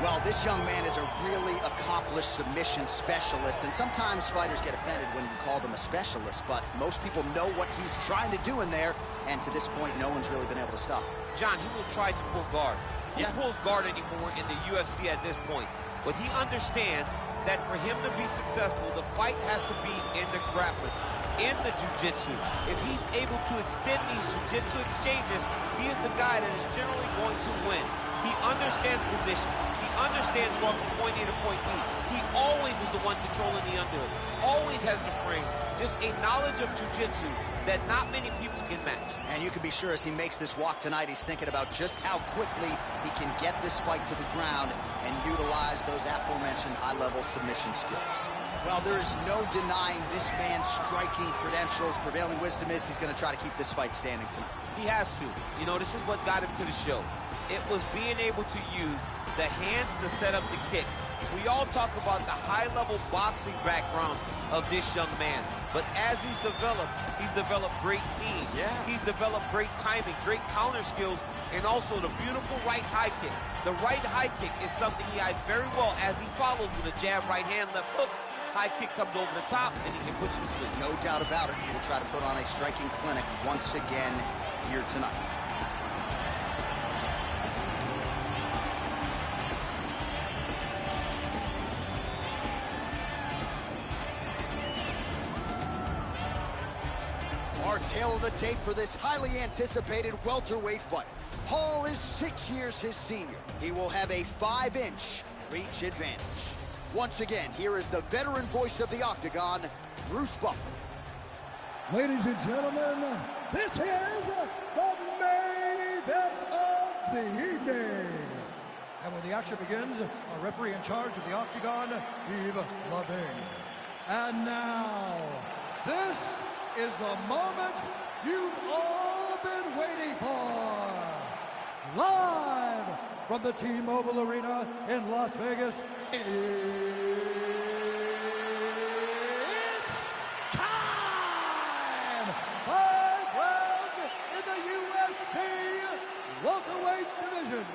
Well, this young man is a really accomplished submission specialist, and sometimes fighters get offended when you call them a specialist, but most people know what he's trying to do in there, and to this point, no one's really been able to stop him. John, he will try to pull guard. Who Yeah. pulls guard anymore in the UFC at this point? But he understands that for him to be successful, the fight has to be in the grappling, in the jiu-jitsu. If he's able to extend these jiu-jitsu exchanges, he is the guy that is generally going to win. He understands position. He understands going from point A to point B. He always is the one controlling the underhook. Always has the frame. Just a knowledge of jiu-jitsu that not many people can match. And you can be sure as he makes this walk tonight, he's thinking about just how quickly he can get this fight to the ground and utilize those aforementioned high-level submission skills. Well, there is no denying this man's striking credentials. Prevailing wisdom is he's going to try to keep this fight standing tonight. He has to. You know, this is what got him to the show. It was being able to use the hands to set up the kicks. We all talk about the high-level boxing background of this young man. But as he's developed great knees. Yeah. He's developed great timing, great counter skills, and also the beautiful right high kick. The right high kick is something he hides very well as he follows with a jab, right hand, left hook. High kick comes over the top, and he can put you to sleep. No doubt about it. He will try to put on a striking clinic once again here tonight. Our tail of the tape for this highly anticipated welterweight fight. Hall is 6 years his senior. He will have a 5-inch reach advantage. Once again, here is the veteran voice of the Octagon, Bruce Buffer. Ladies and gentlemen, this is the main event of the evening. And when the action begins, our referee in charge of the Octagon, Yves Lavigne. And now, this is the moment you've all been waiting for. Live from the T-Mobile Arena in Las Vegas, it's time! 5 rounds in the UFC welterweight division.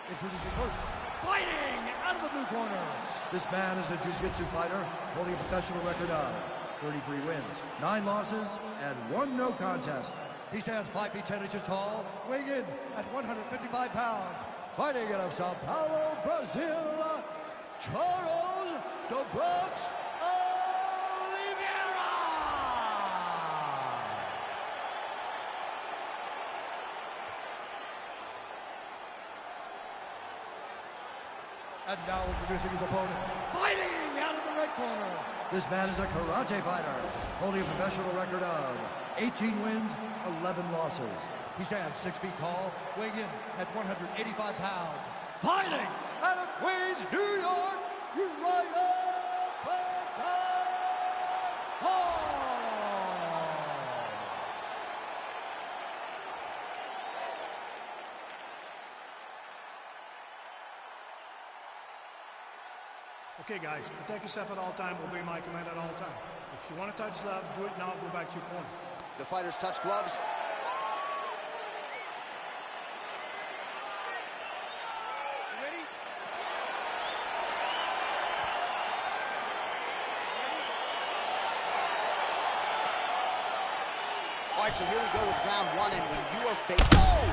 Introducing first, fighting out of the blue corner. This man is a jiu-jitsu fighter holding a professional record of 33 wins, 9 losses, and 1 no contest. He stands 5 feet 10 inches tall, weighing in at 155 pounds. Fighting out of Sao Paulo, Brazil, Charles "The Bronx" Oliveira. And now introducing his opponent, fighting out of the red corner. This man is a karate fighter, holding a professional record of 18 wins, 11 losses. He stands 6 feet tall, weighing in at 185 pounds. Fighting out of Queens, New York, Uriah Hall. Okay, guys, protect yourself at all time. Obey my command at all time. If you want to touch love, do it now. Go back to your corner. The fighters touch gloves. All right, so here we go with round 1, and when you are facing... Oh,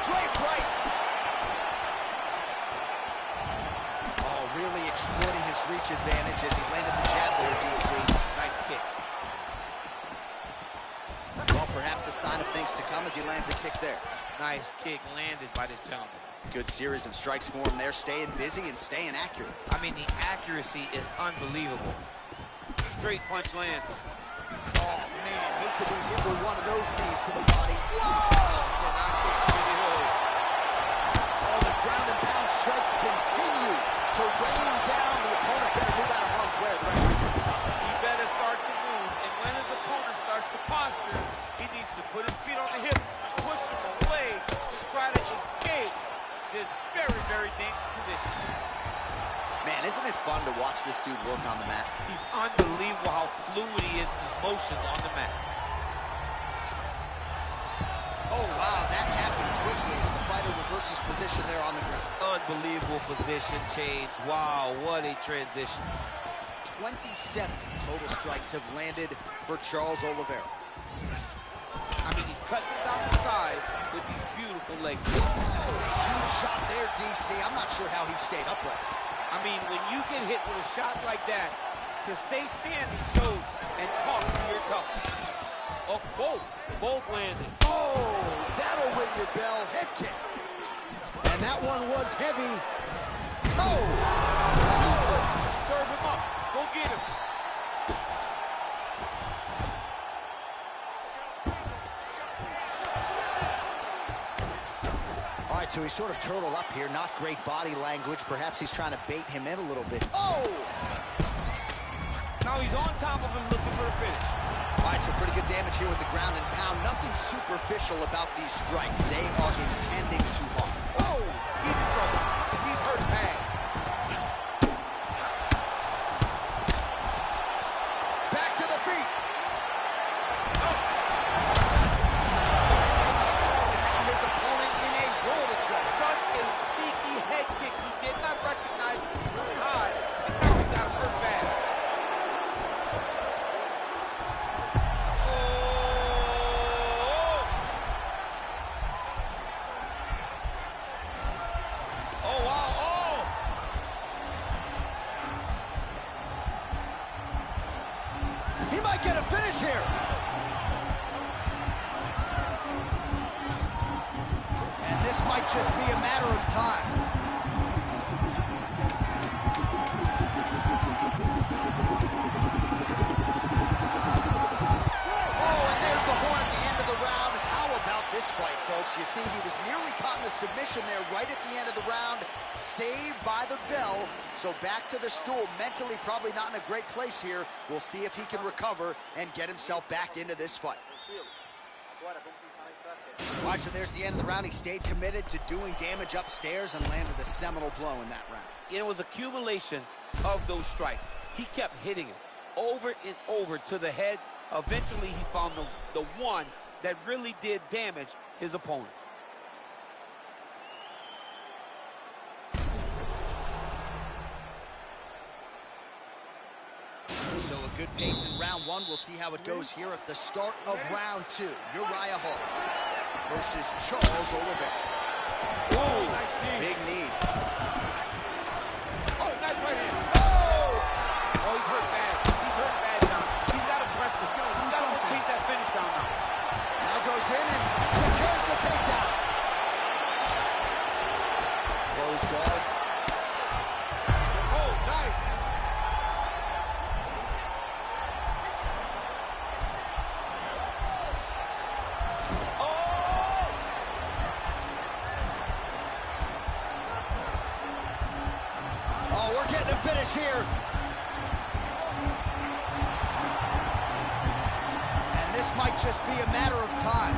straight right! Oh, really exploiting his reach advantage as he landed the jab there, DC. Nice kick. Well, perhaps a sign of things to come as he lands a kick there. Nice kick landed by this gentleman. Good series of strikes for him there, staying busy and staying accurate. I mean, the accuracy is unbelievable. Straight punch lands. Oh, man, hate to be hit with one of those knees to the body. Whoa! Cannot take too many of those. Oh, the ground and pound strikes continue to rain down. The opponent better move out of harm's way. The referee's going to stop us. He better start to move, and when his opponent starts to posture, he needs to put his feet on the hip, push him away to try to escape this very, very dangerous position. Man, isn't it fun to watch this dude work on the mat? He's unbelievable how fluid he is in his motions on the mat. Oh, wow, that happened quickly as the fighter Oliveira reverses position there on the ground. Unbelievable position change. Wow, what a transition. 27 total strikes have landed for Charles Oliveira. I mean, he's cutting down the size with these beautiful legs. Huge shot there, DC. I'm not sure how he stayed upright. I mean, when you get hit with a shot like that, to stay standing shows and talks to your toughness. Oh, both landed. Oh, that'll ring your bell. Head kick. And that one was heavy. Oh! Serve him up. Go get him. All right, so he's sort of turtled up here. Not great body language. Perhaps he's trying to bait him in a little bit. Oh! Now he's on top of him looking for the finish. All right, so pretty good damage here with the ground and pound. Nothing superficial about these strikes. They are intending to harm. Oh! He's in trouble. He's hurt bad. Back to the feet. And now his opponent in a world of trouble. Such a sneaky head kick. He did not recognize it was coming high, and now he's got hurt bad. Oh, wow. Oh! He might get a finish here. And this might just be a matter of time. Oh, and there's the horn at the end of the round. How about this fight, folks? You see, he was nearly caught in a submission there right at the end of the round. Saved by the bell. So back to the stool. Mentally probably not in a great place here. We'll see if he can recover and get himself back into this fight. All right, so there's the end of the round. He stayed committed to doing damage upstairs and landed a seminal blow in that round. It was accumulation of those strikes. He kept hitting him over and over to the head. Eventually, he found the one that really did damage his opponent. So a good pace in round one. We'll see how it goes here at the start of round two. Uriah Hall versus Charles Oliveira. Oh, nice knee. big knee. Oh, nice right hand. Oh! Oh, he's hurt bad. He's hurt bad now. He's got to press it. He's got to chase that finish down now. Now goes in and secures the takedown. Close guard. Oh, nice. Oh, we're getting a finish here. And this might just be a matter of time.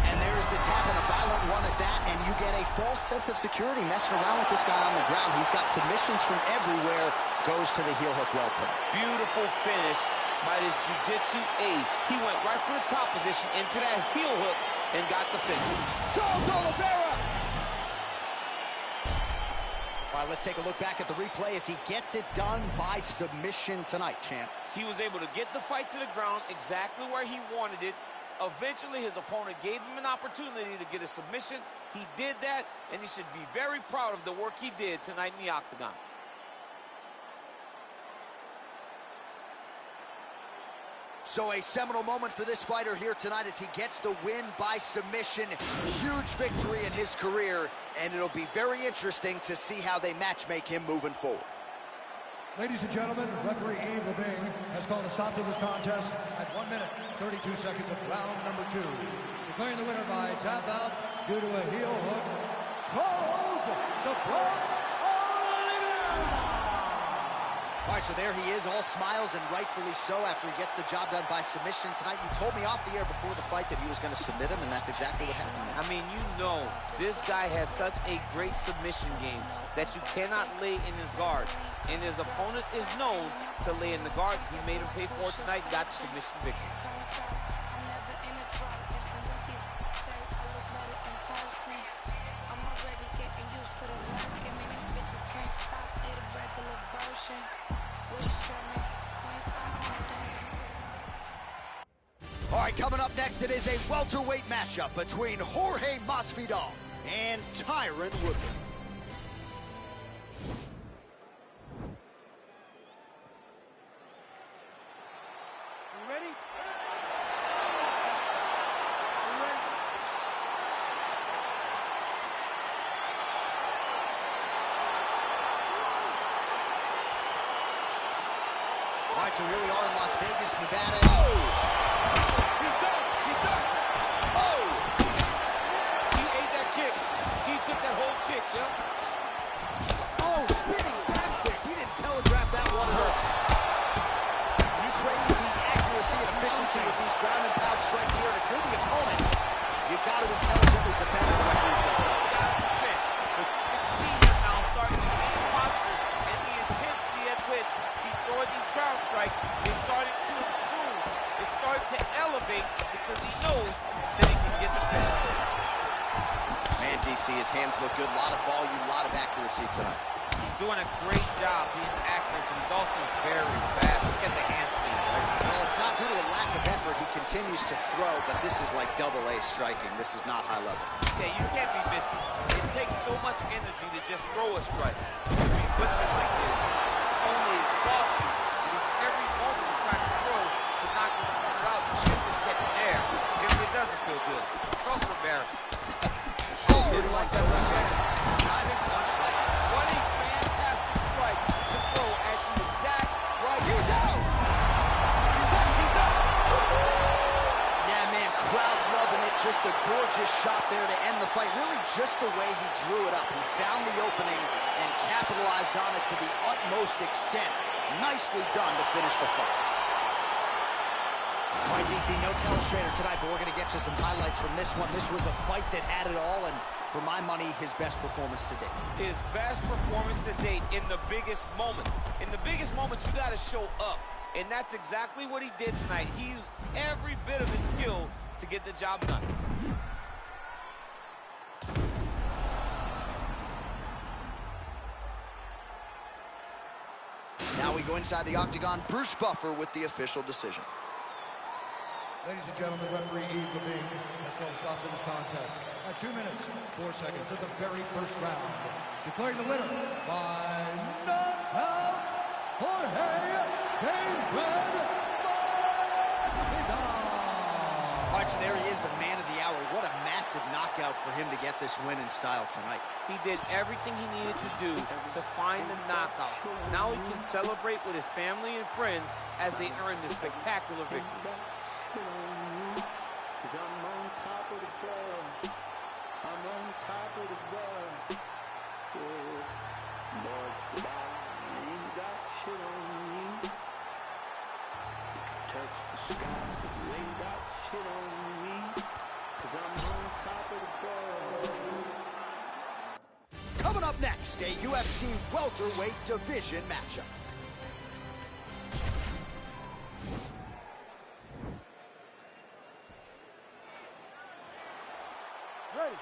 And there's the tap and a violent one at that, and you get a false sense of security messing around with this guy on the ground. He's got submissions from everywhere. Goes to the heel hook well tonight. Beautiful finish by this jiu-jitsu ace. He went right for the top position into that heel hook and got the finish. Charles Oliveira! All right, let's take a look back at the replay as he gets it done by submission tonight, champ. He was able to get the fight to the ground exactly where he wanted it. Eventually, his opponent gave him an opportunity to get a submission. He did that, and he should be very proud of the work he did tonight in the octagon. So a seminal moment for this fighter here tonight as he gets the win by submission. Huge victory in his career, and it'll be very interesting to see how they matchmake him moving forward. Ladies and gentlemen, referee Yves Levine has called a stop to this contest at 1 minute, 32 seconds of round number 2. Declaring the winner by tap out due to a heel hook, Charles "The Bronx" Oliveira! All right, so there he is, all smiles, and rightfully so after he gets the job done by submission tonight. You told me off the air before the fight that he was going to submit him, and that's exactly what happened. I mean, you know, this guy has such a great submission game that you cannot lay in his guard. And his opponent is known to lay in the guard. He made him pay for it tonight, got the submission victory. All right, coming up next, it is a welterweight matchup between Jorge Masvidal and Tyron Woodley. You ready? All right, so here we are in Las Vegas, Nevada. He's done. He's done. Oh! He ate that kick. He took that whole kick, yep. Oh, spinning back fist. He didn't telegraph that one at all. Crazy accuracy and efficiency with these ground and pound strikes here. And if you're the opponent, you've got to intelligently defend the referee's going to stop. You can see him now starting to gain posture, and the intensity at which he's throwing these ground strikes is starting to improve. It's starting to elevate because he knows that he can get the finish. Man, DC, his hands look good. A lot of volume, a lot of accuracy tonight. He's doing a great job being accurate, but he's also very fast. Look at the hand speed. Well, it's not due to a lack of effort. He continues to throw, but this is like double-A striking. This is not high level. Yeah, you can't be missing. It takes so much energy to just throw a strike. If you whip it like this, it only exhausts you. Because every moment you try to throw to knock his opponent out, you can't just catch an air. It doesn't feel good. It's also embarrassing. Didn't like that left hand. Diving punch lands. What a fantastic strike to throw at the exact right. He's out! He's out! Yeah, man, crowd loving it. Just a gorgeous shot there to end the fight. Really just the way he drew it up. He found the opening and capitalized on it to the utmost extent. Nicely done to finish the fight. All right, DC, no telestrator tonight, but we're going to get you some highlights from this one. This was a fight that had it all, and for my money, his best performance to date. His best performance to date in the biggest moment. In the biggest moment, you got to show up. And that's exactly what he did tonight. He used every bit of his skill to get the job done. Now we go inside the octagon. Bruce Buffer with the official decision. Ladies and gentlemen, referee Yves Levine has called a stop to this contest at 2 minutes, 4 seconds of the very first round. Declaring the winner by knockout, Jorge Masvidal. All right, so there he is, the man of the hour. What a massive knockout for him to get this win in style tonight. He did everything he needed to do to find the knockout. Now he can celebrate with his family and friends as they earn this spectacular victory. Cause I'm on top of the world. I'm on top of the world. Yeah. But I ain't got shit on me. You can touch the sky, but you ain't got shit on me. Cause I'm on top of the world. Coming up next, a UFC welterweight division matchup. Ready.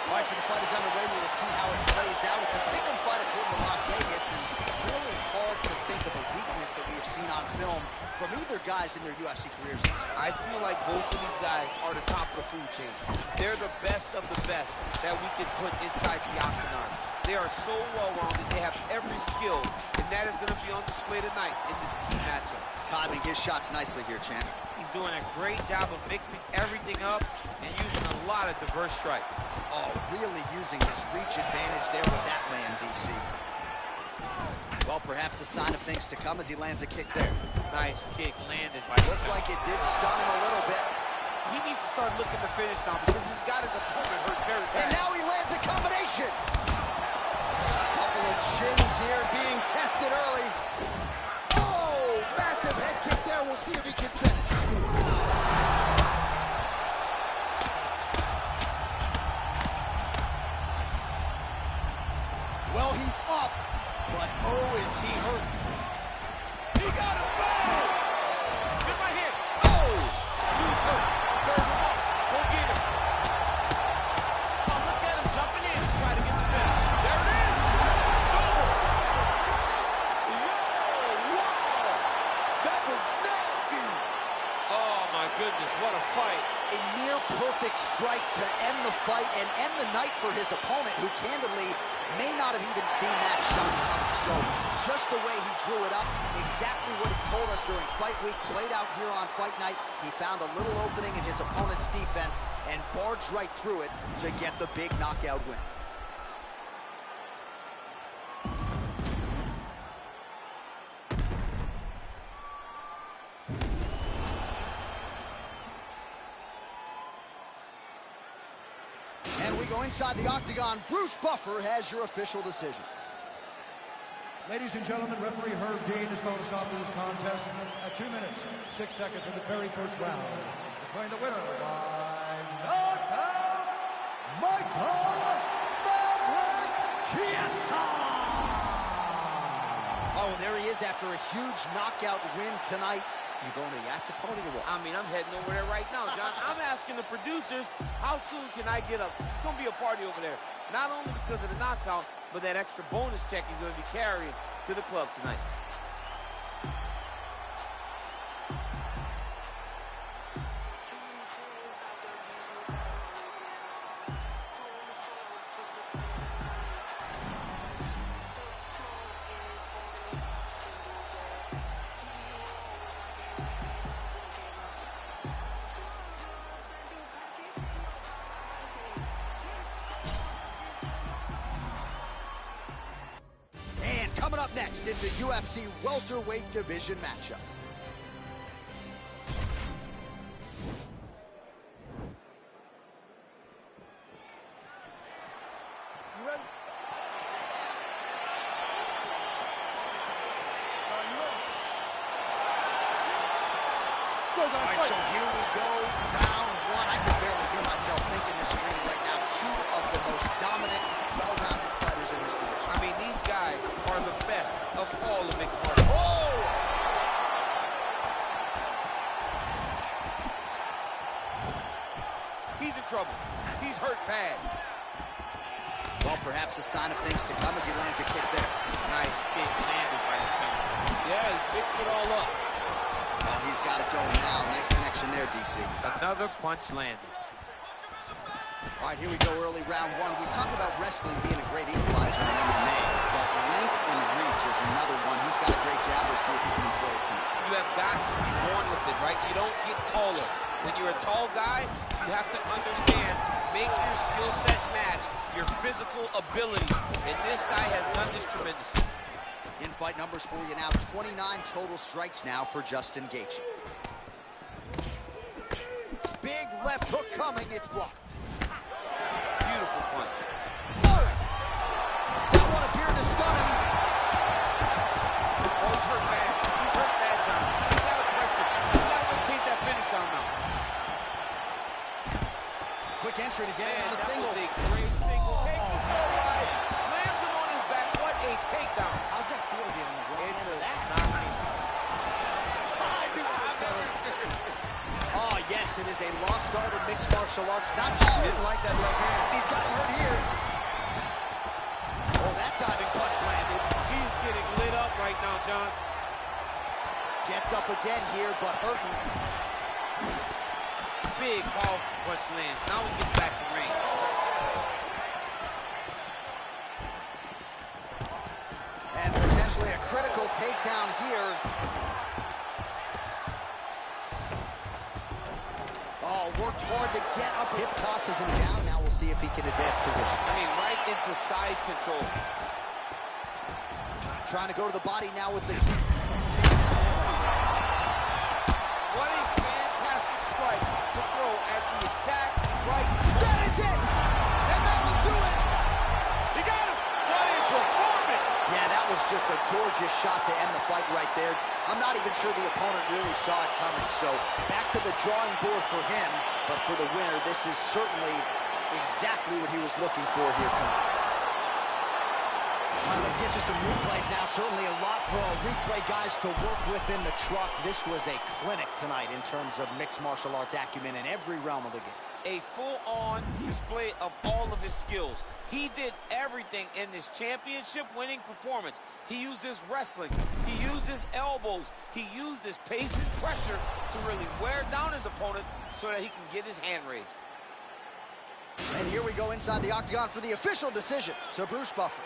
All right, so the fight is underway. We will see how it plays out. It's a pick-em fight according to Las Vegas, and really hard to think of a weakness that we have seen on film from either guys in their UFC careers. I feel like both of these guys are the top of the food chain. They're the best of the best that we can put inside the octagon. They are so well-rounded. They have every skill, and that is going to be on display tonight in this key matchup. Timing his shots nicely here, champ. He's doing a great job of mixing everything up and using a lot of diverse strikes. Oh, really using his reach advantage there with that land, DC. Well, perhaps a sign of things to come as he lands a kick there. Nice kick landed by... Looked like it did stun him a little bit. he needs to start looking to finish now because he's got his opponent hurt very bad. And now he lands a combination. Couple of chins here being tested early. Oh, massive head kick there. We'll see if he can finish. Well, he's up, but oh, is he hurt. He got him. Boom! Get my hand. Oh! Who's hurt? Serve him up. Go get him. Oh, look at him jumping in to try to get the finish. There it is. It's over. Yo, wow. That was nasty. Oh, my goodness. What a fight. A near-perfect strike to end the fight and end the night for his opponent, who candidly may not have even seen that shot coming. So just the way he drew it up, exactly what he told us during fight week, played out here on fight night. He found a little opening in his opponent's defense and barged right through it to get the big knockout win. And we go inside the octagon. Bruce Buffer has your official decision. Ladies and gentlemen, referee Herb Dean is going to stop this contest at 2 minutes, 6 seconds of the very first round. Declaring the winner by knockout, Michael Maverick Chiesa! Oh, there he is after a huge knockout win tonight. You going to the after party or what? I mean, I'm heading over there right now, John. I'm asking the producers, how soon can I get up? It's going to be a party over there. Not only because of the knockout, but that extra bonus check he's going to be carrying to the club tonight. Coming up next, it's a UFC welterweight division matchup. You ready? Let's go, guys. All right, so here we go, round one. I can barely hear myself thinking this ring right now. Two of the most dominant, well-rounded fighters in this division. I mean, these guys are the best of all the mixed martial arts. Oh! He's in trouble. He's hurt bad. Well, perhaps a sign of things to come as he lands a kick there. Nice kick landed by the finger. Yeah, he's mixing it all up. Well, he's got it going now. Nice connection there, DC. Another punch landed. All right, here we go, early round one. We talk about wrestling being a great equalizer in MMA, but length and reach is another one. He's got a great jab. We'll see if he can employ it tonight. You have got to be born with it, right? You don't get taller. When you're a tall guy, you have to understand, make your skill sets match your physical ability. And this guy has done this tremendously. In-fight numbers for you now. 29 total strikes now for Justin Gaethje. Big left hook coming. It's blocked. Beautiful punch. Oh! That one appeared to stun him. Oh, he's hurt bad. He's hurt bad, John. He's got aggressive. He's got to chase that finish down now. Quick entry to get him on a that single. was a great single. Takes him for a ride. Slams him on his back. What a takedown. How's that feel to be on the wrong end of that? I knew it was coming. Oh, yes, it is a lost art of mixed martial arts. Not just Didn't like that left hand. he's got hurt here. Oh, that diving punch landed. He's getting lit up right now, John. Gets up again here, but hurting. Big, powerful punch lands. Now he gets back to range. And potentially a critical takedown here. Oh, worked hard to get up. Hip tosses him down. Now we'll see if he can advance position. I mean, right into side control. Trying to go to the body now with the... What a fantastic strike to throw gorgeous shot to end the fight right there. I'm not even sure the opponent really saw it coming. So back to the drawing board for him, but for the winner, this is certainly exactly what he was looking for here tonight. All right, let's get you some replays now. Certainly a lot for our replay guys to work with in the truck. This was a clinic tonight in terms of mixed martial arts acumen in every realm of the game. A full-on display of all of his skills. He did everything in this championship-winning performance. He used his wrestling. He used his elbows. He used his pace and pressure to really wear down his opponent so that he can get his hand raised. And here we go inside the octagon for the official decision to Bruce Buffer.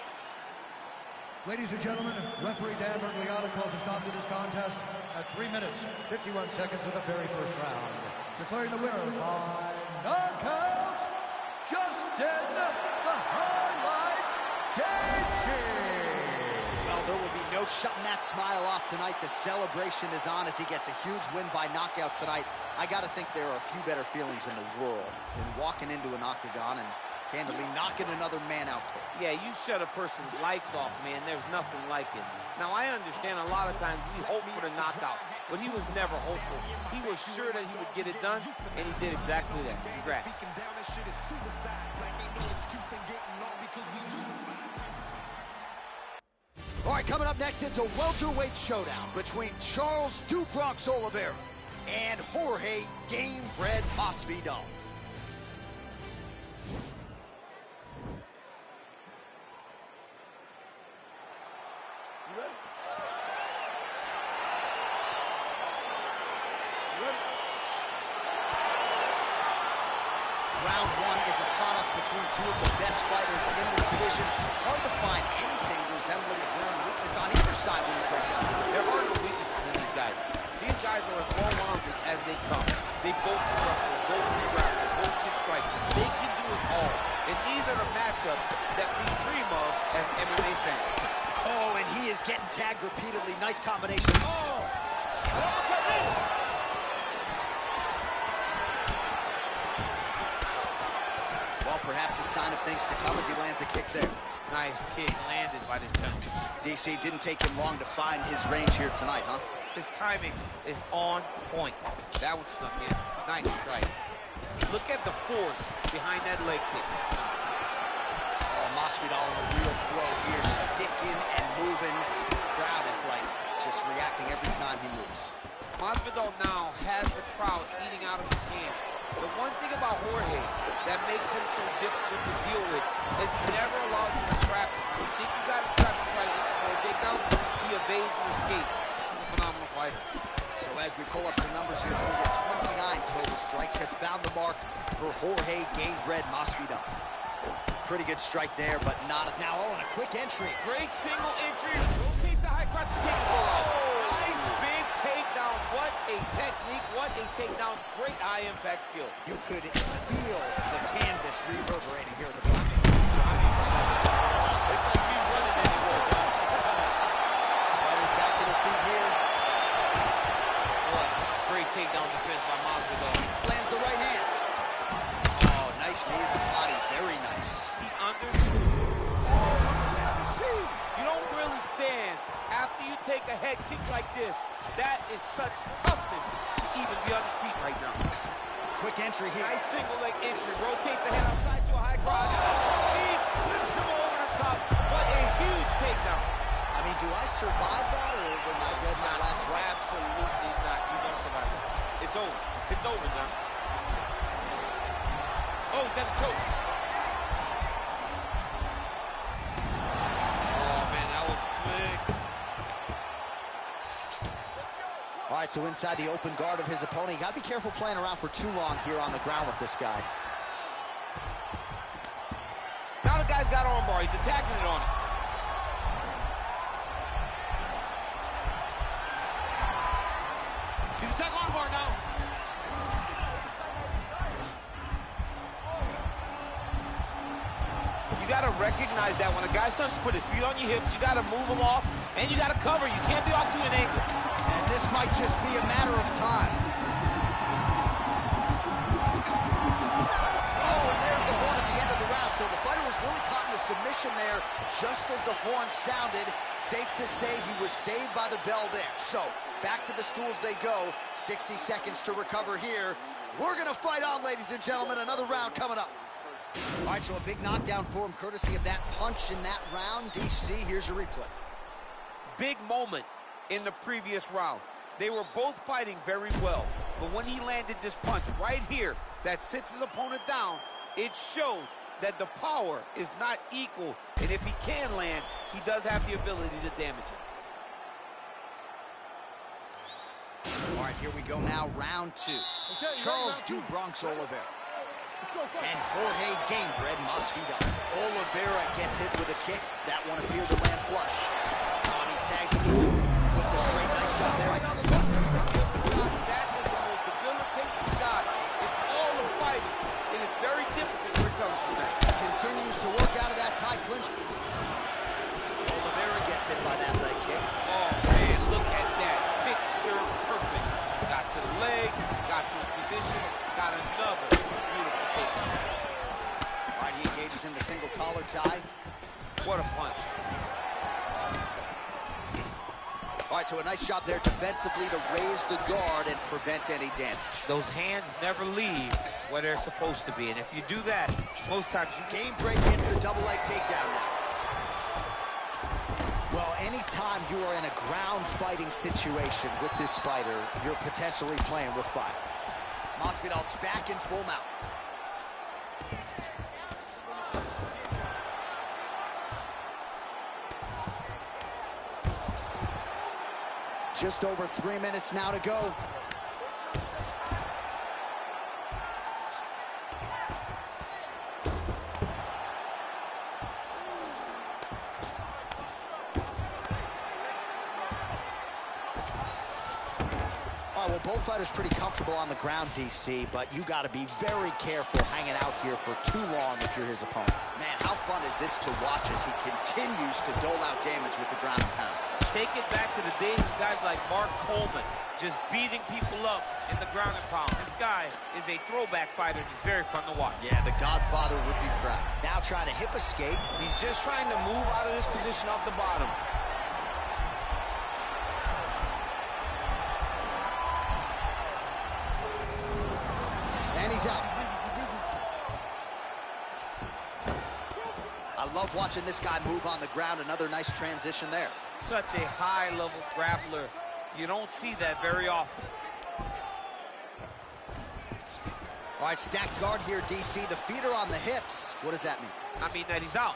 Ladies and gentlemen, referee Dan Bergliano calls a stop to this contest at 3 minutes, 51 seconds of the very first round. Declaring the winner by knockout, Justin the Highlight Gaethje. Well, there will be no shutting that smile off tonight. The celebration is on as he gets a huge win by knockout tonight. I got to think there are a few better feelings in the world than walking into an octagon and candidly knocking another man out cold. Yeah, you shut a person's lights off, man. There's nothing like it. Now, I understand a lot of times we hope for the knockout, but he was never hopeful. He was sure that he would get it done, and he did exactly that. Congrats. All right, coming up next, it's a welterweight showdown between Charles Dubronx Oliveira and Jorge Gamebred Masvidal. Round one is upon us between two of the best fighters in this division. Hard to find anything resembling a glaring weakness on either side when you break down. There are no weaknesses in these guys. These guys are as well-rounded as they come. They both can wrestle, both can grapple, both can strike. They can do it all. And these are the matchups that we dream of as MMA fans. Oh, and he is getting tagged repeatedly. Nice combination. Oh! Uppercut in! Well, perhaps a sign of things to come as he lands a kick there. Nice kick landed by the gentleman. DC, didn't take him long to find his range here tonight, huh? His timing is on point. That one snuck in. Nice strike. Look at the force behind that leg kick. Oh, Masvidal in a real flow here, sticking and moving. The crowd is like just reacting every time he moves. Masvidal now has the crowd eating out of his hands. The one thing about Jorge that makes him so difficult to deal with is he never allows you to trap him. You think you got to trap to try to get the takedown, he evades and escapes. He's a phenomenal fighter. So as we pull up some numbers here, we get 29 total strikes. Have found the mark for Jorge Gamebred Masvidal. Pretty good strike there, but not a... Now, oh, and a quick entry. Great single entry. Rotates the high crotch, taking it for a nice big takedown. What a technique. What a takedown. Great high impact skill. You could feel the canvas reverberating here at the back. It's like we running anymore, John. Fighters back to their feet here. What? Great takedown defense by Masvidal. Lands the right hand. Oh, nice knee to the body. Very nice. He You don't really stand after you take a head kick like this. That is such toughness to even be on his feet right now. Quick entry here. Nice single leg entry. Rotates the head outside to a high crotch. He flips him over the top. What a huge takedown. I mean, do I survive that, or when I read my last right? Absolutely not. You don't survive that. It's over. It's over, John. Oh, he's got a choke. Oh, man, that was slick. All right, so inside the open guard of his opponent. You got to be careful playing around for too long here on the ground with this guy. Now the guy's got armbar. He's attacking it on it. He's attacking armbar now. You got to recognize that when a guy starts to put his feet on your hips, you got to move him off, and you got to cover. You can't be off to an angle. And this might just be a matter of time. Oh, and there's the horn at the end of the round. So the fighter was really caught in a submission there just as the horn sounded. Safe to say he was saved by the bell there. So, back to the stools they go. 60 seconds to recover here. We're gonna fight on, ladies and gentlemen. Another round coming up. All right, so a big knockdown for him, courtesy of that punch in that round. DC, here's your replay. Big moment in the previous round. They were both fighting very well, but when he landed this punch right here that sits his opponent down, it showed that the power is not equal, and if he can land, he does have the ability to damage it. All right, here we go now, round two. Okay, Charles round two. Bronx Oliveira Let's go fight. and Jorge Gamebred Masvidal. Oliveira gets hit with a kick. That one appeared to land flush. Oh, and he tags him with the straight nice shot there. That is the most debilitating shot in all of fighting. It is very difficult to recover from that. Continues to work out of that tie clinch. Oliveira gets hit by that leg kick. Oh, man, look at that. Picture perfect. Got to the leg, got to his position, got another beautiful kick. All right, he engages in the single collar tie. What a punch. All right, so a nice job there defensively to raise the guard and prevent any damage. Those hands never leave where they're supposed to be, and if you do that, most times you Gamebred gets the double leg takedown now. Well, anytime you are in a ground fighting situation with this fighter, you're potentially playing with fire. Masvidal's back in full mount. Just over 3 minutes now to go. Well, both fighters pretty comfortable on the ground, DC, but you got to be very careful hanging out here for too long if you're his opponent. Man, how fun is this to watch as he continues to dole out damage with the ground and pound? take it back to the days of guys like Mark Coleman, just beating people up in the ground and pound. This guy is a throwback fighter, and he's very fun to watch. Yeah, the Godfather would be proud. Now trying to hip escape. He's just trying to move out of this position off the bottom. And he's out. I love watching this guy move on the ground. Another nice transition there. Such a high-level grappler. You don't see that very often. All right, stacked guard here, DC. The feet are on the hips. What does that mean? I mean that he's out.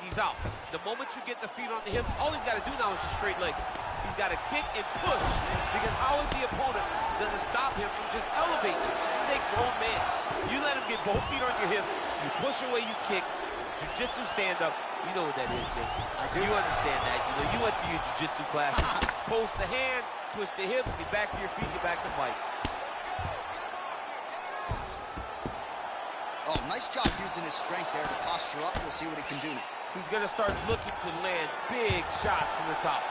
He's out. The moment you get the feet on the hips, all he's got to do now is just straight leg. He's got to kick and push, because how is the opponent going to stop him from just elevating? This is a grown man. You let him get both feet on your hips, you push away, you kick, jiu-jitsu stand-up. You know what that is, Jay. I do. You understand that. You went to your jiu-jitsu classes. Post the hand, switch the hips, get back to your feet, get back to fight. Oh, nice job using his strength there to posture up. We'll see what he can do now. He's going to start looking to land big shots from the top.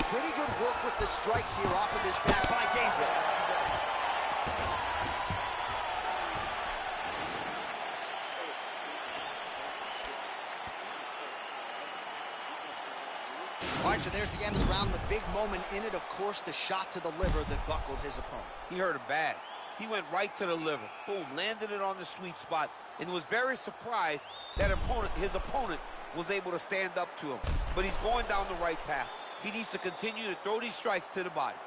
Pretty good work with the strikes here off of this back by Gaethje. All right, so there's the end of the round. The big moment in it, of course, the shot to the liver that buckled his opponent. He hurt him bad. He went right to the liver. Boom, landed it on the sweet spot, and was very surprised that his opponent was able to stand up to him. But he's going down the right path. He needs to continue to throw these strikes to the body.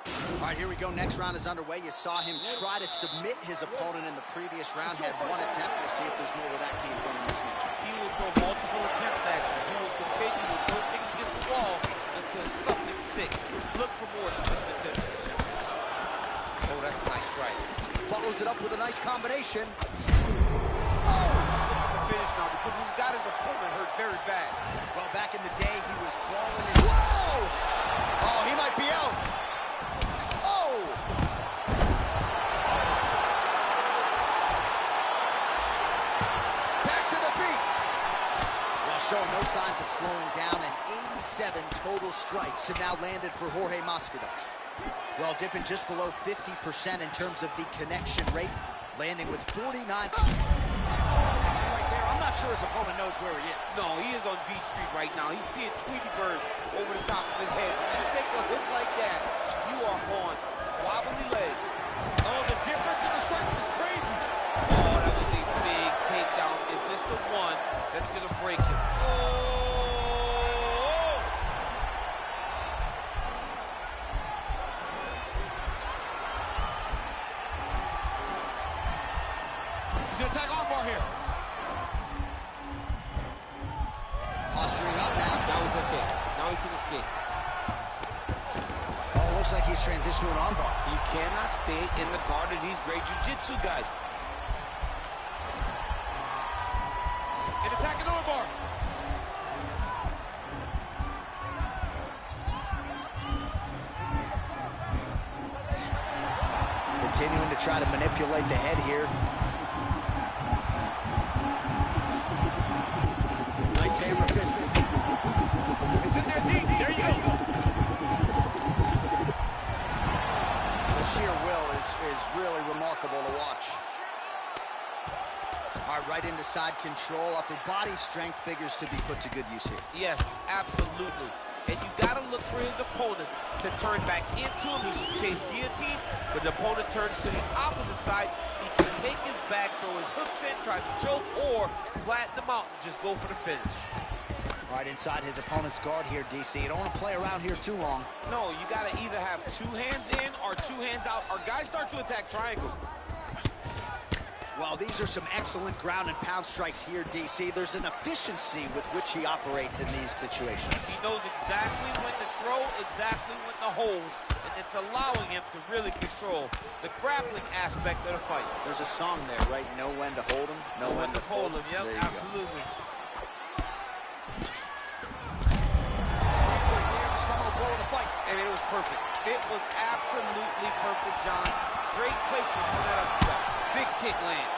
All right, here we go. Next round is underway. You saw him try to submit his opponent in the previous round. Had one attempt. We'll see if there's more where that came from in this next round. He will throw multiple attempts at you. He will continue to throw things against the wall until something sticks. Look for more submission attempts. Oh, that's a nice strike. Follows it up with a nice combination. Finish now, because he's got his opponent hurt very bad. Well, back in the day, he was crawling in. Whoa! Oh, he might be out. Oh! Back to the feet. Well, showing no signs of slowing down, and 87 total strikes have now landed for Jorge Masvidal. Well, dipping just below 50% in terms of the connection rate, landing with 49. Right there. I'm not sure his opponent knows where he is. No, he is on Beach Street right now. He's seeing Tweety Bird over the top of his head. When you take a hook like that, you are on wobbly leg. Oh, the difference in the striking is crazy. Oh, that was a big takedown. Is this the one that's going to break him? Oh! He's going to attack armbar here. Posturing up now. Now he's okay. Now he can escape. Oh, looks like he's transitioned to an armbar. You cannot stay in the guard of these great jiu-jitsu guys. An attack an armbar. Continuing to try to manipulate the head here. Nice hammer fist. It's in there deep. There you go. The sheer will is really remarkable to watch. All right, right into side control. Upper body strength figures to be put to good use here. Yes, absolutely. And you got to look for his opponent to turn back into him. He should chase guillotine, but the opponent turns to the opposite side. He can take his back, throw his hooks in, try to choke, or flatten him out and just go for the finish. All right, inside his opponent's guard here, DC. You don't want to play around here too long. No, you got to either have two hands in or two hands out, or guys start to attack triangles. Well, these are some excellent ground and pound strikes here, DC. There's an efficiency with which he operates in these situations. He knows exactly when to throw, exactly when to hold, and it's allowing him to really control the grappling aspect of the fight. There's a song there, right? Know when to hold him, know when to fold him. Yep, there absolutely. The seminal blow of the fight. And it was perfect. It was absolutely perfect, John. Great placement for that uppercut. Big kick land.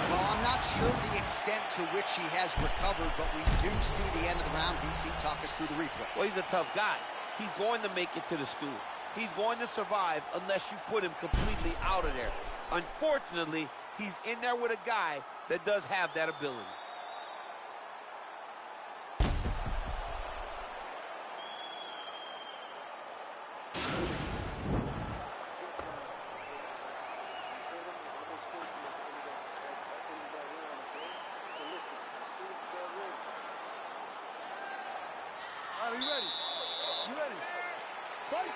Well, I'm not sure the extent to which he has recovered, but we do see the end of the round. DC, talk us through the replay. Well, he's a tough guy. He's going to make it to the stool. He's going to survive unless you put him completely out of there. Unfortunately, he's in there with a guy that does have that ability. Are you ready? You ready? Fight!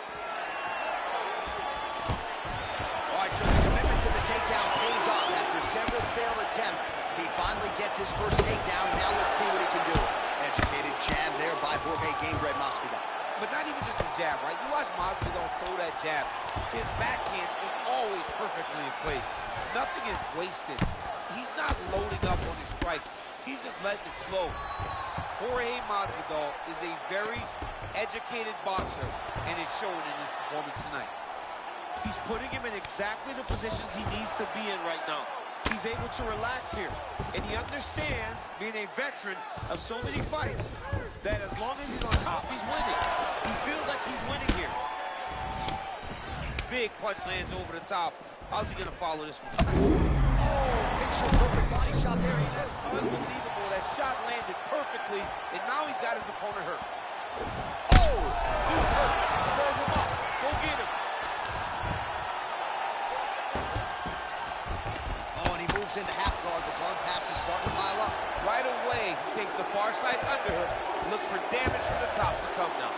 All right, so the commitment to the takedown pays off. After several failed attempts, he finally gets his first takedown. Now let's see what he can do with it. Educated jab there by Jorge Gamebred Masvidal. But not even just a jab, right? You watch Masvidal throw that jab. His backhand is always perfectly in place. Nothing is wasted. He's not loading up on his strikes. He's just letting it flow. Jorge Masvidal is a very educated boxer, and it's showing in his performance tonight. He's putting him in exactly the positions he needs to be in right now. He's able to relax here, and he understands, being a veteran of so many fights, that as long as he's on top, he's winning. He feels like he's winning here. Big punch lands over the top. How's he going to follow this one? Oh, picture perfect body shot there. He says, Unbelievable. That shot landed perfectly, and now he's got his opponent hurt. oh! He's hurt. Serve him up. Go get him. Oh, and he moves into half guard. The guard pass is starting to pile up. Right away, he takes the far side underhook, looks for damage from the top to come now.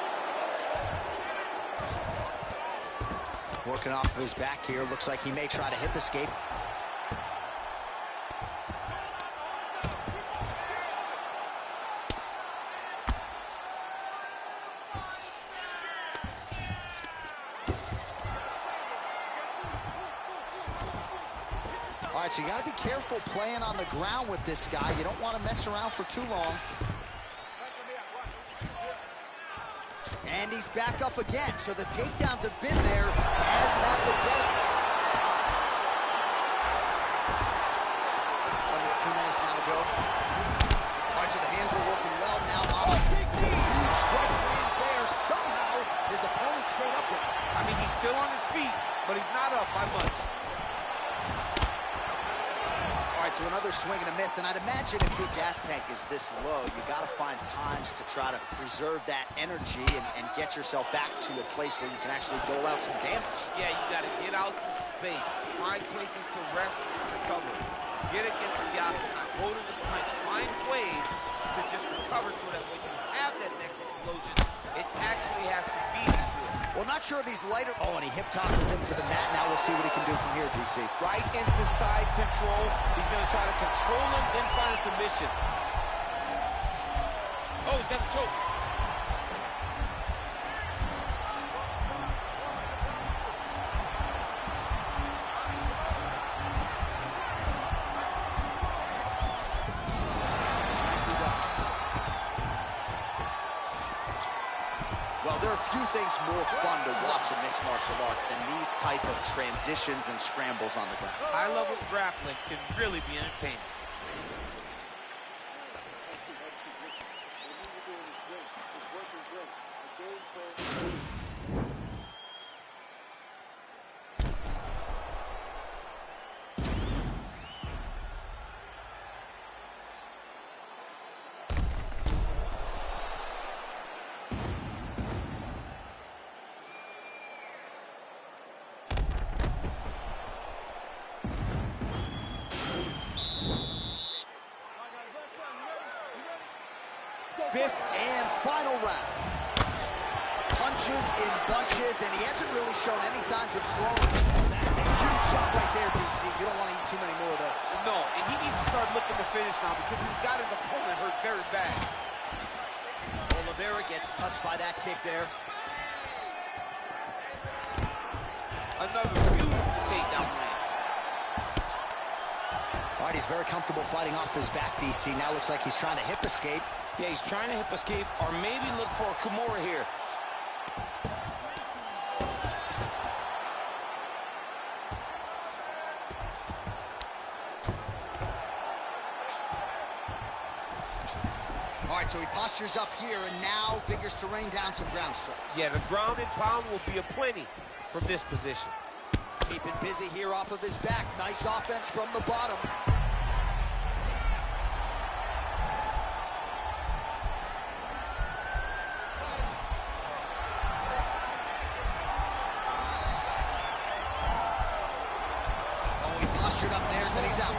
Working off of his back here. Looks like he may try to hip escape. All right, so you got to be careful playing on the ground with this guy. You don't want to mess around for too long. And he's back up again. So the takedowns have been there, as have the deadlifts. Under 2 minutes now to go. All right, so the hands were working well now. Huge strike lands there. His opponent stayed up with him. I mean, he's still on his feet, but he's not up by much. All right, so another swing and a miss, and I'd imagine if your gas tank is this low, you got to find times to try to preserve that energy and get yourself back to a place where you can actually dole out some damage. Yeah, you got to get out to space, find places to rest and recover. Get against the octagon, go to the punch, find ways to just recover so that when you have that next explosion, it actually has some feed to it. Well, not sure if he's lighter. Oh, and he hip tosses him to the mat. Now we'll see what he can do from here, DC. Right into side control. He's going to try to control him, then find a submission. Oh, he's got a choke. Well, there are few things more fun to watch in mixed martial arts than these type of transitions and scrambles on the ground. High-level grappling can really be entertaining. Fifth and final round. Punches in bunches, and he hasn't really shown any signs of slowing. That's a huge shot right there, DC. You don't want to eat too many more of those. No, and he needs to start looking to finish now because he's got his opponent hurt very bad. Oliveira gets touched by that kick there. Another beautiful takedown range. All right, he's very comfortable fighting off his back, DC. Now looks like he's trying to hip escape. Yeah, he's trying to hip escape or maybe look for a Kimura here. All right, so he postures up here and now figures to rain down some ground strikes. Yeah, the ground and pound will be aplenty from this position. Keeping busy here off of his back. Nice offense from the bottom. Postured up there, and then he's out. All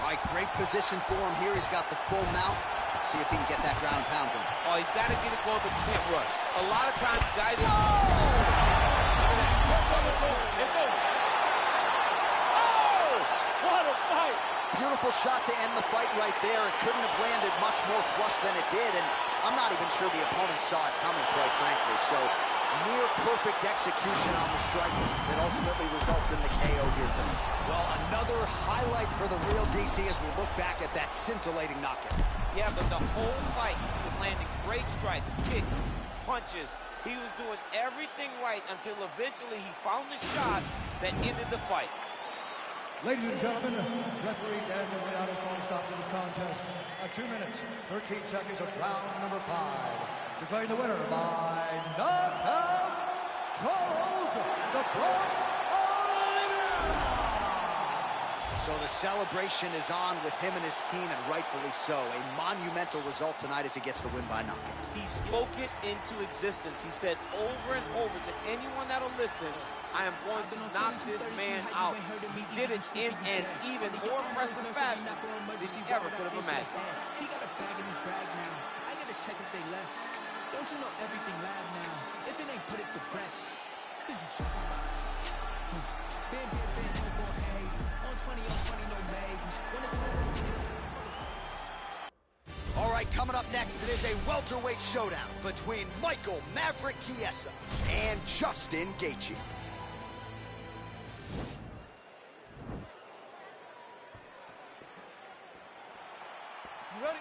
right, great position for him here. He's got the full mount. See if he can get that ground pound going. Oh, he's got to get it going, but he can't rush. A lot of times, guys... Whoa! It's over. Oh! What a fight! Beautiful shot to end the fight right there. It couldn't have landed much more flush than it did, and I'm not even sure the opponent saw it coming, quite frankly. So, near perfect execution on the strike that ultimately results in the KO here tonight. Well, another highlight for the real DC as we look back at that scintillating knockout. Yeah, but the whole fight, he was landing great strikes, kicks, punches. He was doing everything right until eventually he found the shot that ended the fight. Ladies and gentlemen, referee Dan Miliano's going to stop to this contest at 2 minutes, 13 seconds of round number 5. Declaring the winner by knockout, Charles the Bronx Oliveira. So the celebration is on with him and his team, and rightfully so. A monumental result tonight as he gets the win by knockout. He spoke it into existence. He said over and over to anyone that'll listen, I am going to knock this man out. He did it in an even more impressive fashion than he ever could have imagined. He got a bag in his bag now. I gotta check and say less. Don't you know everything live now? If it ain't put it to rest, what you talking about? Been, no more paid. On 20, no maybes. All right, coming up next, it is a welterweight showdown between Michael Maverick Chiesa and Justin Gaethje. You ready?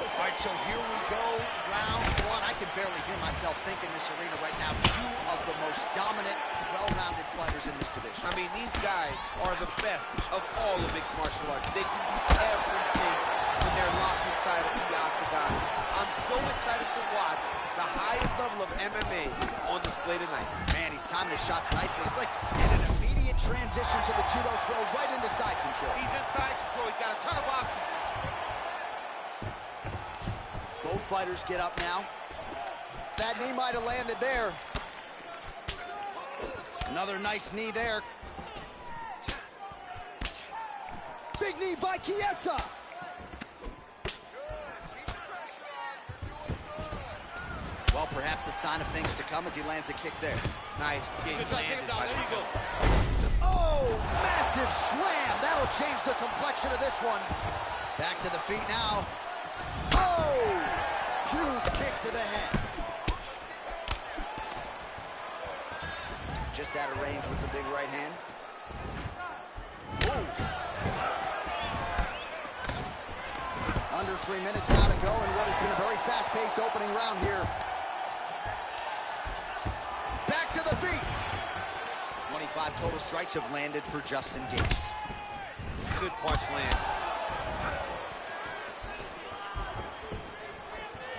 All right, so here we go, round 1. I can can barely hear myself think in this arena right now. Two of the most dominant, well-rounded fighters in this division. I mean, these guys are the best of all of mixed martial arts. They can do everything when they're locked inside of the octagon. I'm so excited to watch the highest level of MMA on display tonight. Man, he's timing his shots nicely. It's like an immediate transition to the judo throw right into side control. He's in side control. He's got a ton of options. Both fighters get up now. That knee might have landed there. Another nice knee there. Big knee by Chiesa. Well, perhaps a sign of things to come as he lands a kick there. Nice kick. There you go. Oh, massive slam. That'll change the complexion of this one. Back to the feet now. Oh, huge kick to the head. Just out of range with the big right hand. Ooh. Under 3 minutes now to go in what has been a very fast-paced opening round here. Back to the feet. 25 total strikes have landed for Justin Gaethje. Good punch lands.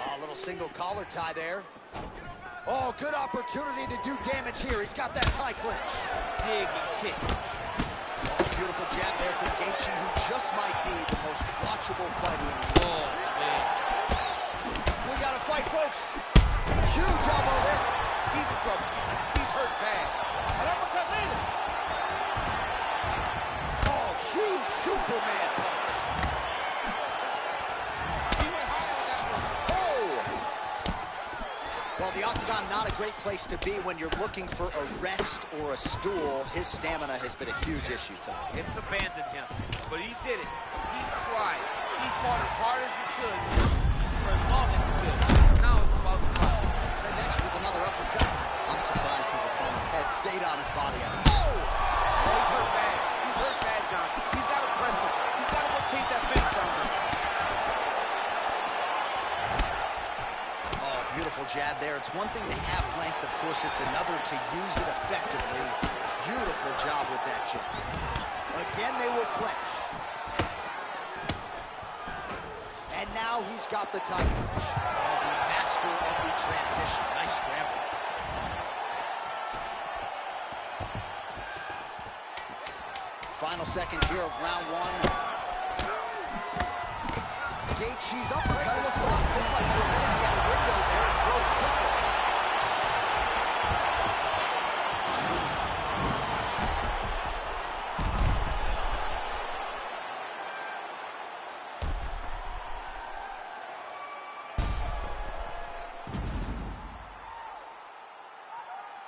Oh, a little single collar tie there. Oh, good opportunity to do damage here. He's got that tie clinch. Big kick. Oh, beautiful jab there from Gaethje, who just might be the most watchable fighter in the world. Oh, man. We got to fight, folks. Huge elbow there. He's in trouble. He's hurt bad. Oh, huge Superman punch. He went high on that one. Oh! Well, the octagon, not a great place to be when you're looking for a rest or a stool. His stamina has been a huge issue tonight. It's abandoned him, but he did it. He tried. He fought as hard as he could for as long as he could. Now it's about survival. And next with another uppercut. I'm surprised his opponent's head stayed on his body. Oh! Oh, he's hurt bad. He's hurt bad, John. He's got to press him. He's got to go chase that finish down there. Oh, beautiful jab there. It's one thing to have length, of course. It's another to use it effectively. Beautiful job with that jab. Again, they will clinch. And now he's got the tie clinch. Oh, the master of the transition. Nice scramble. Final seconds here of round one. Gaethje's uppercut is blocked. Looked like for a minute he had a window there and closed quickly.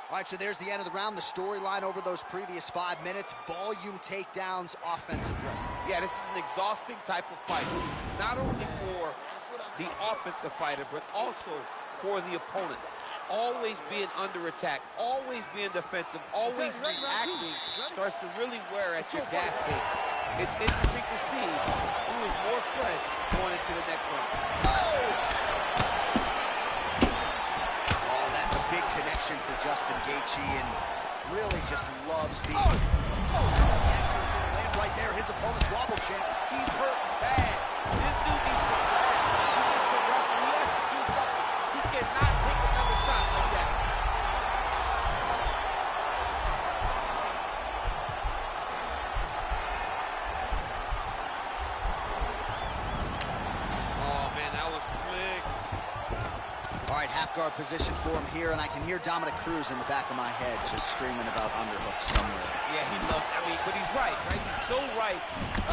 All right, so there's the end of the round. The storyline over those previous 5 minutes. Volume takedowns, offensive wrestling. Yeah, this is an exhausting type of fight. Not only for the offensive fighter, but also for the opponent. Always being under attack, always being defensive, always reacting starts to really wear at your gas tank. It's interesting to see who is more fresh going into the next round. Oh, that's a big connection for Justin Gaethje, and really just loves being... Accuracy to land right there. His opponent's wobble champ. He's hurt bad. This dude needs to grab. He needs to wrestle. He has to do something. He cannot take another shot like that. Oh, man, that was slick. All right, half guard position for him here, and I can hear Dominic Cruz in the back of my head just screaming about underhooks somewhere. Yeah, he loves, I mean, but he's right? He's so right.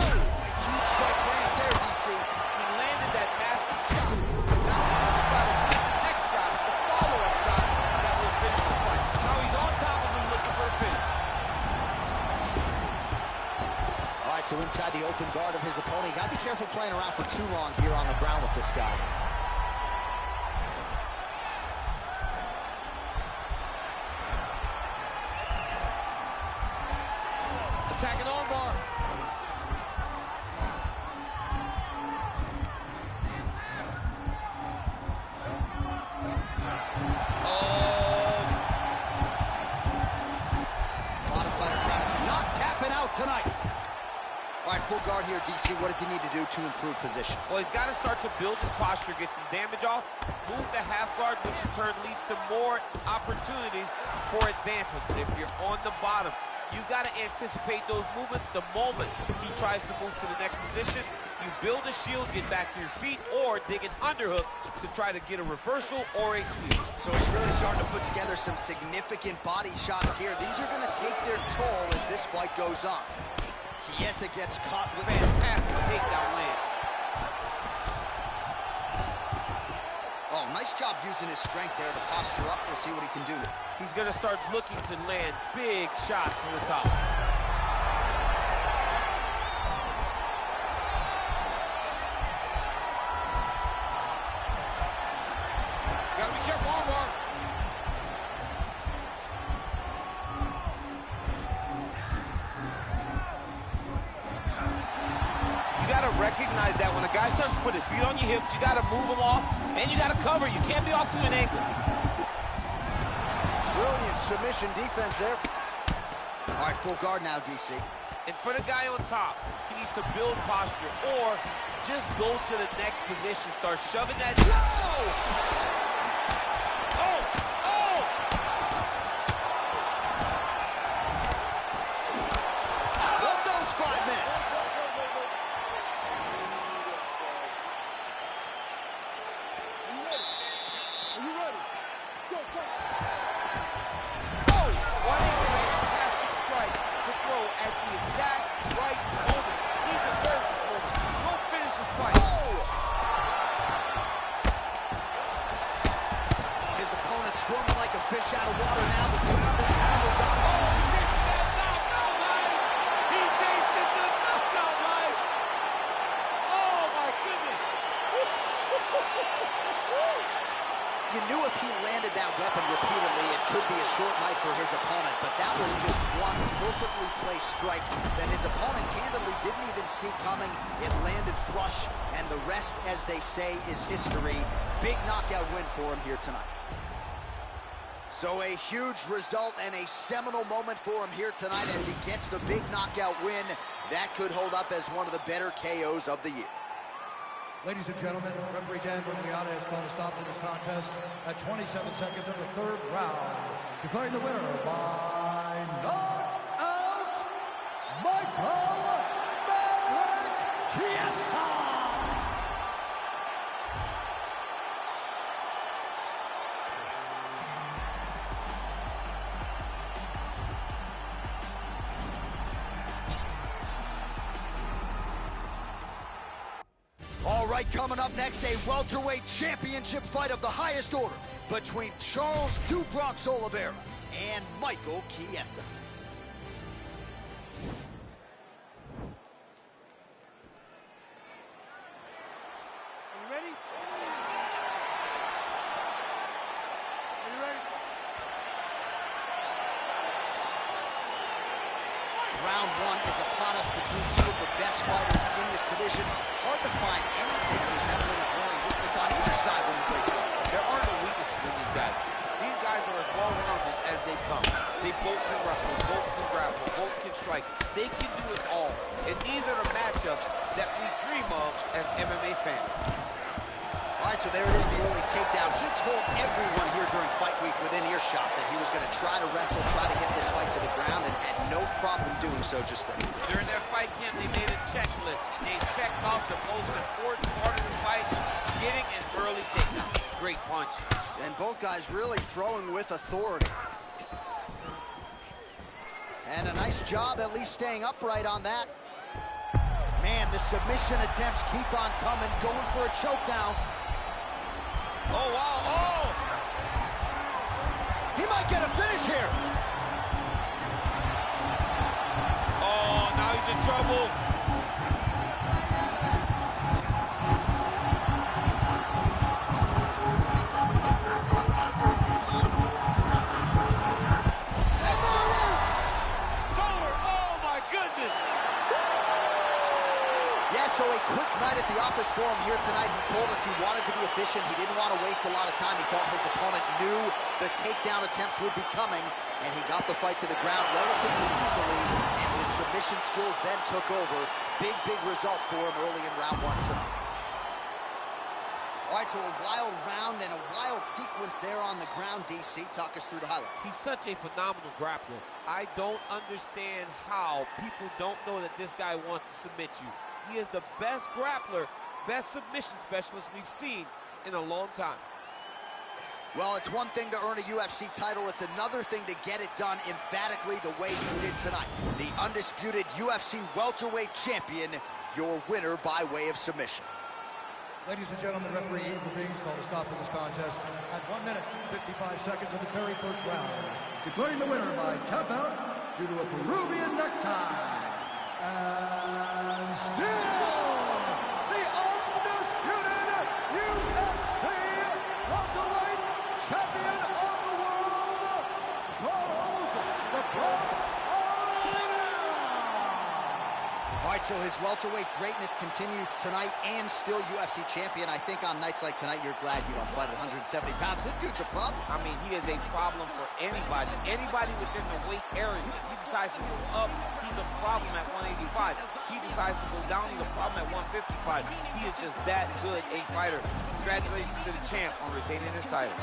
Oh, huge strike lands there, DC. He landed that massive shot. Now he's going to try to get the next shot, the follow-up shot that will finish the fight. Now he's on top of him looking for a finish. All right, so inside the open guard of his opponent. You got to be careful playing around for too long here on the ground with this guy. Attacking armbar. full guard here, DC. What does he need to do to improve position? Well, he's got to start to build his posture, get some damage off, move the half guard, which in turn leads to more opportunities for advancement. If you're on the bottom, you got to anticipate those movements the moment he tries to move to the next position. You build a shield, get back to your feet, or dig an underhook to try to get a reversal or a sweep. So he's really starting to put together some significant body shots here. These are going to take their toll as this fight goes on. Chiesa gets caught with fantastic takedown land. Oh, nice job using his strength there to posture up. We'll see what he can do. He's going to start looking to land big shots from the top. Gotta be careful, armbar. You gotta recognize that when a guy starts to put his feet on your hips, you gotta move him off, and you gotta cover. You can't be off to an angle. Brilliant submission defense there. All right, full guard now, DC. And for the guy on top, he needs to build posture or just goes to the next position, starts shoving that. Whoa! Oh! Oh! What those 5 minutes? Squirming like a fish out of water now. The ground and pound is on. Oh, he tasted that knockout line. He tasted the knockout line. Oh, my goodness. You knew if he landed that weapon repeatedly, it could be a short night for his opponent, but that was just one perfectly placed strike that his opponent candidly didn't even see coming. It landed flush, and the rest, as they say, is history. Big knockout win for him here tonight. So a huge result and a seminal moment for him here tonight as he gets the big knockout win. That could hold up as one of the better KOs of the year. Ladies and gentlemen, referee Dan Bergliata has called a stop to this contest at 27 seconds of the third round, declaring the winner by knockout, Michael Chiesa. All right, coming up next, a welterweight championship fight of the highest order between Charles "Dubrox" Oliveira and Michael Chiesa. Are you ready? Are you ready? Round one is upon us between two of the best fighters in this division. Hard to find anything resembling a glaring weakness on either side when you break down. There are no weaknesses in these guys. These guys are as well-rounded as they come. They both can wrestle, both can grapple, both can strike. They can do it all. And these are the matchups that we dream of as MMA fans. All right, so there it is, the early takedown. He told everyone here during fight week within earshot that he was going to try to wrestle, try to get this fight to the ground, and had no problem doing so just then. During their fight camp, they made a checklist. They checked off the most important part of the fight, getting an early takedown. Great punch. And both guys really throwing with authority. And a nice job at least staying upright on that. Man, the submission attempts keep on coming, going for a choke now. Oh, wow, oh! He might get a finish here. Oh, now he's in trouble. And there it is! It's over. Oh, my goodness. Yeah, so a quick night at the office for him here tonight. He told us he wanted to be efficient. submission. He didn't want to waste a lot of time. He felt his opponent knew the takedown attempts would be coming, and he got the fight to the ground relatively easily, and his submission skills then took over. Big, big result for him early in round 1 tonight. All right, so a wild round and a wild sequence there on the ground. DC, talk us through the highlight. He's such a phenomenal grappler. I don't understand how people don't know that this guy wants to submit you. He is the best grappler, best submission specialist we've seen in a long time. Well, it's one thing to earn a UFC title. It's another thing to get it done emphatically the way he did tonight. The undisputed UFC welterweight champion, your winner by way of submission. Ladies and gentlemen, referee Evil Things called a stop to this contest at 1 minute, 55 seconds of the very first round, declaring the winner by tap out due to a Peruvian necktie. And still, the undisputed UFC welterweight champion of the world, Charles the Bronx Oliveira. All right, so his welterweight greatness continues tonight, and still UFC champion. I think on nights like tonight, you're glad you don't fight at 170 pounds. This dude's a problem. I mean, he is a problem for anybody. Anybody within the weight area. If he decides to go up, he's a problem at 185. He decides to go down, he's a problem at 155. He is just that good a fighter. Congratulations to the champ on retaining his title.